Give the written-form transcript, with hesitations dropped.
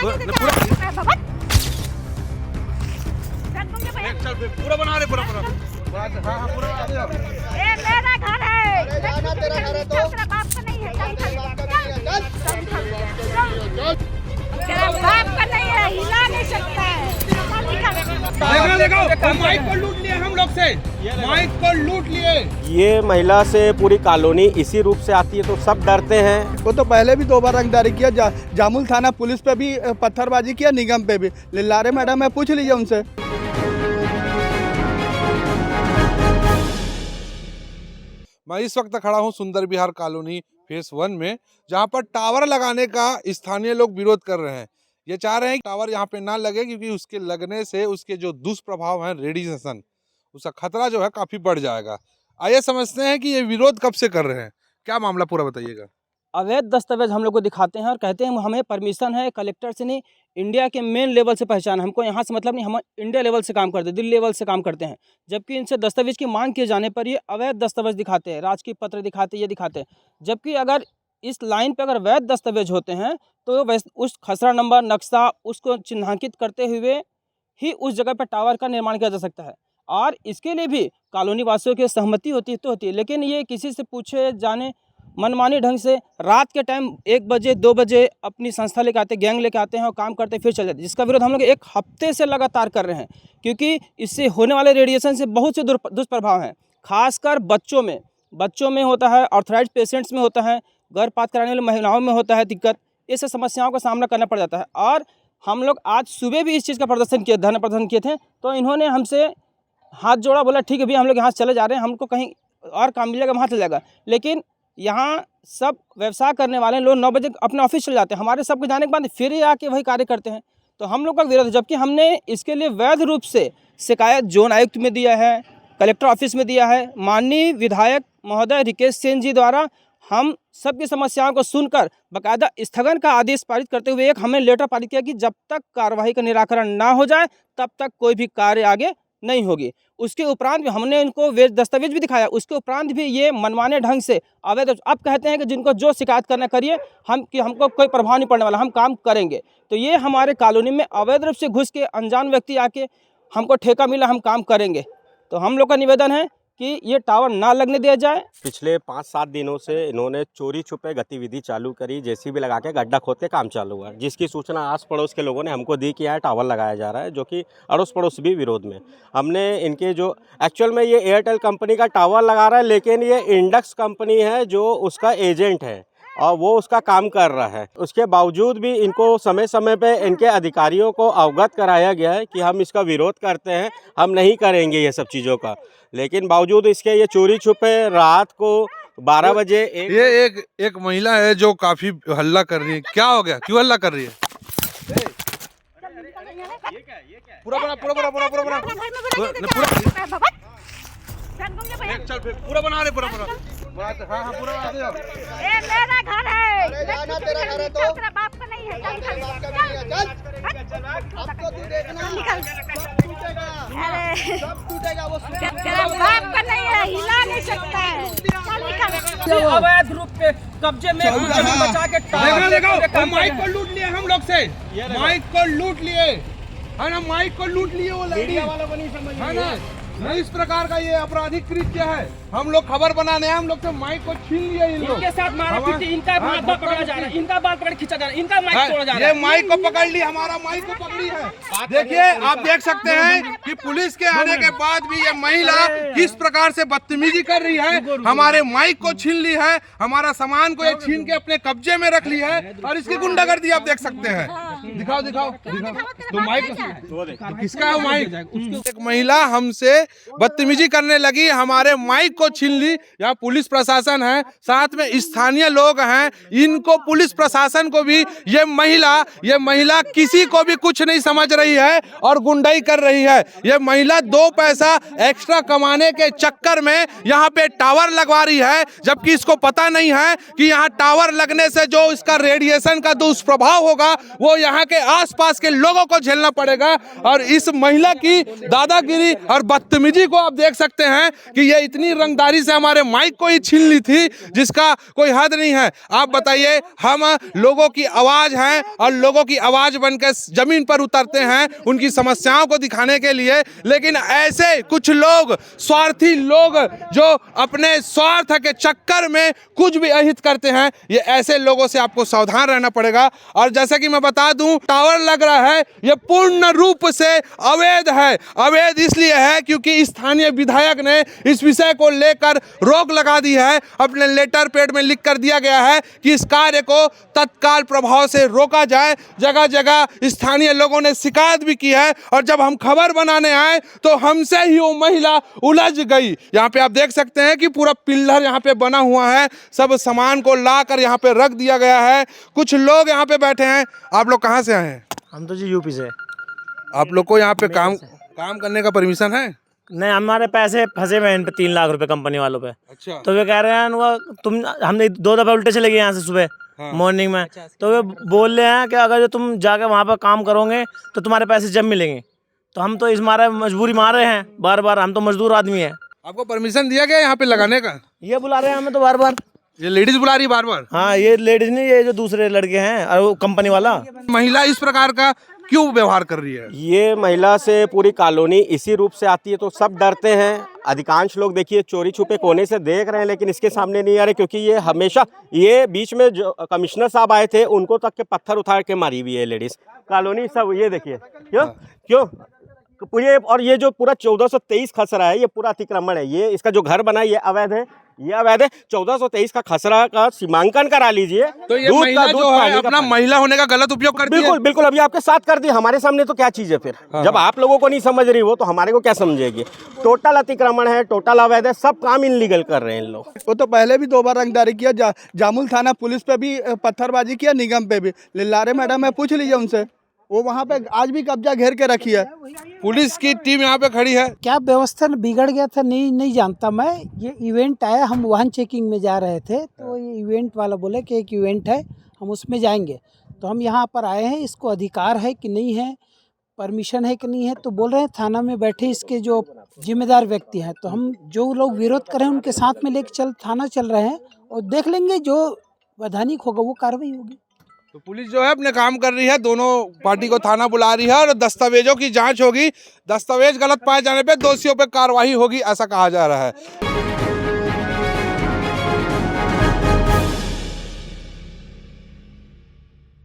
चल पूरा बना रहे पूरा हाँ हाँ पूरा बना दे। मेरा घर है, तेरा घर है तो तेरा बाप का नहीं है, तेरा बाप का नहीं है, हिला नहीं सकता है। देखो माइक को लूट लिए हम लोग से, माइक को लूट लिए। ये महिला से पूरी कॉलोनी इसी रूप से आती है तो सब डरते हैं। वो तो पहले भी 2 बार रंगदारी किया, जामुल थाना पुलिस पे भी पत्थरबाजी किया, निगम पे भी। लिल्लारे मैडम है, पूछ लीजिए उनसे। मैं इस वक्त खड़ा हूं सुंदर विहार कॉलोनी फेस 1 में, जहां पर टावर लगाने का स्थानीय लोग विरोध कर रहे हैं। ये चाह रहे हैं कि टावर यहां पे ना लगे, क्योंकि उसके लगने से उसके जो दुष्प्रभाव हैं, रेडिएशन, उसका खतरा जो है काफी बढ़ जाएगा। आइए समझते हैं कि ये विरोध कब से कर रहे हैं, क्या मामला पूरा बताइएगा। अवैध दस्तावेज हम लोग को दिखाते हैं और कहते हैं हमें परमिशन है कलेक्टर से, नहीं इंडिया के मेन लेवल से पहचान, हमको यहाँ से मतलब नहीं, हम इंडिया लेवल से काम करते हैं, दिल्ली लेवल से काम करते हैं। जबकि इनसे दस्तावेज की मांग किए जाने पर ये अवैध दस्तावेज दिखाते हैं, राजकीय पत्र दिखाते हैं, ये दिखाते हैं। जबकि अगर इस लाइन पर अगर वैध दस्तावेज होते हैं तो उस खसरा नंबर, नक्शा, उसको चिन्हांकित करते हुए ही उस जगह पर टावर का निर्माण किया जा सकता है। और इसके लिए भी कॉलोनी वासियों की सहमति होती है, लेकिन ये किसी से पूछे जाने मनमानी ढंग से रात के टाइम 1 बजे 2 बजे अपनी संस्था लेके आते, गैंग लेके आते हैं और काम करते फिर चले जाते हैं, जिसका विरोध हम लोग 1 हफ्ते से लगातार कर रहे हैं। क्योंकि इससे होने वाले रेडिएशन से बहुत से दुष्प्रभाव हैं, खासकर बच्चों में होता है, ऑर्थराइड पेशेंट्स में होता है, गर्भपात कराने वाली महिलाओं में होता है दिक्कत। इस समस्याओं का सामना करना पड़ जाता है। और हम लोग आज सुबह भी इस चीज़ का प्रदर्शन किए, धरना प्रदर्शन किए थे, तो इन्होंने हमसे हाथ जोड़ा, बोला ठीक है भैया हम लोग यहाँ चले जा रहे हैं, हमको कहीं और काम मिलेगा वहाँ चले जाएगा। लेकिन यहाँ सब व्यवसाय करने वाले लोग 9 बजे अपने ऑफिस चले जाते हैं, हमारे सबके जाने के बाद फिर आके वही कार्य करते हैं। तो हम लोग का विरोध है। जबकि हमने इसके लिए वैध रूप से शिकायत जोन आयुक्त में दिया है, कलेक्टर ऑफिस में दिया है। माननीय विधायक महोदय रिकेश सेन जी द्वारा हम सबकी समस्याओं को सुनकर बाकायदा स्थगन का आदेश पारित करते हुए एक हमने लेटर पारित किया कि जब तक कार्रवाई का निराकरण ना हो जाए तब तक कोई भी कार्य आगे नहीं होगी। उसके उपरांत भी हमने इनको दस्तावेज भी दिखाया, उसके उपरांत भी ये मनमाने ढंग से अवैध अब कहते हैं कि जिनको जो शिकायत करना करिए, कि हमको कोई प्रभाव नहीं पड़ने वाला, हम काम करेंगे। तो ये हमारे कॉलोनी में अवैध रूप से घुस के अनजान व्यक्ति आके हमको ठेका मिला, हम काम करेंगे। तो हम लोग का निवेदन है कि ये टावर ना लगने दिया जाए। पिछले 5-7 दिनों से इन्होंने चोरी छुपे गतिविधि चालू करी, जेसीबी लगा के गड्ढा खोद के काम चालू हुआ, जिसकी सूचना आस पड़ोस के लोगों ने हमको दी कि यार टावर लगाया जा रहा है, जो कि अड़ोस पड़ोस भी विरोध में। हमने इनके जो एक्चुअल में ये एयरटेल कंपनी का टावर लगा रहा है, लेकिन ये इंडक्स कंपनी है जो उसका एजेंट है और वो उसका काम कर रहा है। उसके बावजूद भी इनको समय समय पे इनके अधिकारियों को अवगत कराया गया है कि हम इसका विरोध करते हैं, हम नहीं करेंगे ये सब चीज़ों का। लेकिन बावजूद इसके ये चोरी छुपे रात को 12 बजे ये एक महिला है जो काफी हल्ला कर रही है। क्या हो गया, क्यों हल्ला कर रही है? पूरा बना चल पूरा बना रहे पूरा हाँ हाँ पूरा बना दे। मेरा घर है, तेरा घर है तो तेरा बाप का नहीं है, सब टूटेगा वो तेरा बाप का नहीं है, हिला नहीं सकता है। अवैध रूप पे कब्जे में बचा के देखो माइक को लूट लिए हम लोग से, माइक को लूट लिए है ना, माइक को लूट लिए वो लेडी वालों को नहीं समझ है ना। इस प्रकार का ये आपराधिक कृत्य है। हम लोग खबर बनाने हैं, हम लोग से माइक को छीन लिया इन लोग। इनके साथ मारपीट, इनका बाल पकड़ा जा रहा है, इनका बाल पकड़ खींचा जा रहा है, इनका माइक तोड़ा जा रहा है। ये माइक को पकड़ ली, हमारा माइक को पकड़ी है। देखिए आप देख सकते हैं कि पुलिस के आने के बाद भी ये महिला किस प्रकार से बदतमीजी कर रही है, हमारे माइक को छीन ली है, हमारा सामान को ये छीन के अपने कब्जे में रख ली है और इसकी गुंडागर्दी आप देख सकते हैं। दिखाओ तो माइक तो किसका है माइक? एक महिला हमसे बदतमीजी करने लगी, हमारे माइक को छीन ली। यहाँ पुलिस प्रशासन है, साथ में स्थानीय लोग हैं, इनको पुलिस प्रशासन को भी ये महिला किसी को भी कुछ नहीं समझ रही है और गुंडाई कर रही है। ये महिला 2 पैसा एक्स्ट्रा कमाने के चक्कर में यहाँ पे टावर लगवा रही है, जबकि इसको पता नहीं है कि यहाँ टावर लगने से जो इसका रेडिएशन का दुष्प्रभाव होगा वो यहाँ यहाँ के आसपास के लोगों को झेलना पड़ेगा। और इस महिला की दादागिरी और बदतमीजी को आप देख सकते हैं कि ये इतनी रंगदारी से हमारे माइक को ही छीन ली थी जिसका कोई हद नहीं है। आप बताइए, हम लोगों की आवाज हैं और लोगों की आवाज बनकर जमीन पर उतरते हैं उनकी समस्याओं को दिखाने के लिए, लेकिन ऐसे कुछ लोग, स्वार्थी लोग जो अपने स्वार्थ के चक्कर में कुछ भी अहित करते हैं, ये ऐसे लोगों से आपको सावधान रहना पड़ेगा। और जैसे कि मैं बता दूं, टावर लग रहा है, ये पूर्ण रूप से अवैध है। अवैध इसलिए है क्योंकि स्थानीय विधायक ने इस विषय को लेकर रोक लगा दी है। अपने लेटर पैड में लिख कर दिया गया है कि इस कार्य को तत्काल प्रभाव से रोका जाए। जगह जगह स्थानीय लोगों ने शिकायत भी की है और जब हम खबर बनाने आए तो हमसे ही वो महिला उलझ गई। यहाँ पे आप देख सकते हैं कि पूरा पिल्लर यहाँ पे बना हुआ है, सब सामान को लाकर यहाँ पे रख दिया गया है। कुछ लोग यहाँ पे बैठे हैं। आप लोग कहाँ से आए हैं? हम तो जी यूपी से। आप लोग को यहाँ पे काम करने का परमिशन है? नहीं, हमारे पैसे फंसे हुए हैं इन पे 3 लाख रुपए कंपनी वालों पे। अच्छा। तो वे कह रहे हैं हमने 2 दफा उल्टे चले गए यहाँ से सुबह मॉर्निंग में। तो वे बोल रहे हैं कि अगर जो तुम जाके वहाँ पर काम करोगे तो तुम्हारे पैसे जब मिलेंगे। तो हम तो इस मारे मजबूरी मार रहे हैं बार बार, हम तो मजदूर आदमी हैं। आपको परमिशन दिया गया यहाँ पे लगाने का? ये बुला रहे हैं हमें तो बार बार। ये लेडीज बुला रही है बार बार? हाँ, ये लेडीज नहीं, ये जो दूसरे लड़के हैं और वो कंपनी वाला। महिला इस प्रकार का क्यों व्यवहार कर रही है? ये महिला से पूरी कॉलोनी इसी रूप से आती है तो सब डरते हैं। अधिकांश लोग देखिए चोरी छुपे कोने से देख रहे हैं, लेकिन इसके सामने नहीं आ रहे क्योंकि ये हमेशा, ये बीच में जो कमिश्नर साहब आए थे उनको तक के पत्थर उठाड़ के मारी हुई है लेडीज। कॉलोनी सब ये देखिए क्यों ये, और ये जो पूरा 1423 खसरा है, ये पूरा अतिक्रमण है। ये इसका जो घर बना है ये अवैध है, ये अवैध है। 1423 का खसरा का सीमांकन करा लीजिए। तो ये महिला जो है अपना महिला होने का गलत उपयोग करती है। बिल्कुल बिल्कुल, अभी आपके साथ कर दी, हमारे सामने तो क्या चीज है फिर? जब आप लोगों को नहीं समझ रही हो तो हमारे को क्या समझेगी? टोटल अतिक्रमण है, टोटल अवैध है, सब काम इनलीगल कर रहे हैं इन लोग। वो तो पहले भी 2 बार रंगदारी किया, जामुल थाना पुलिस पे भी पत्थरबाजी किया, निगम पे भी। लिल्लारे मैडम है, पूछ लीजिए उनसे, वो वहाँ पे आज भी कब्जा घेर के रखी है। पुलिस की टीम यहाँ पे खड़ी है। क्या व्यवस्था बिगड़ गया था नहीं जानता मैं। ये इवेंट आया, हम वाहन चेकिंग में जा रहे थे तो ये इवेंट वाला बोले कि एक इवेंट है, हम उसमें जाएंगे। तो हम यहाँ पर आए हैं, इसको अधिकार है कि नहीं है, परमिशन है कि नहीं है। तो बोल रहे हैं थाना में बैठे इसके जो जिम्मेदार व्यक्ति हैं, तो हम जो लोग विरोध कर रहे हैं उनके साथ में लेके थाना चल रहे हैं और देख लेंगे जो वैधानिक होगा वो कार्रवाई होगी। तो पुलिस जो है अपने काम कर रही है, दोनों पार्टी को थाना बुला रही है और दस्तावेजों की जांच होगी। दस्तावेज गलत पाए जाने पे दोषियों पे कार्रवाई होगी, ऐसा कहा जा रहा है।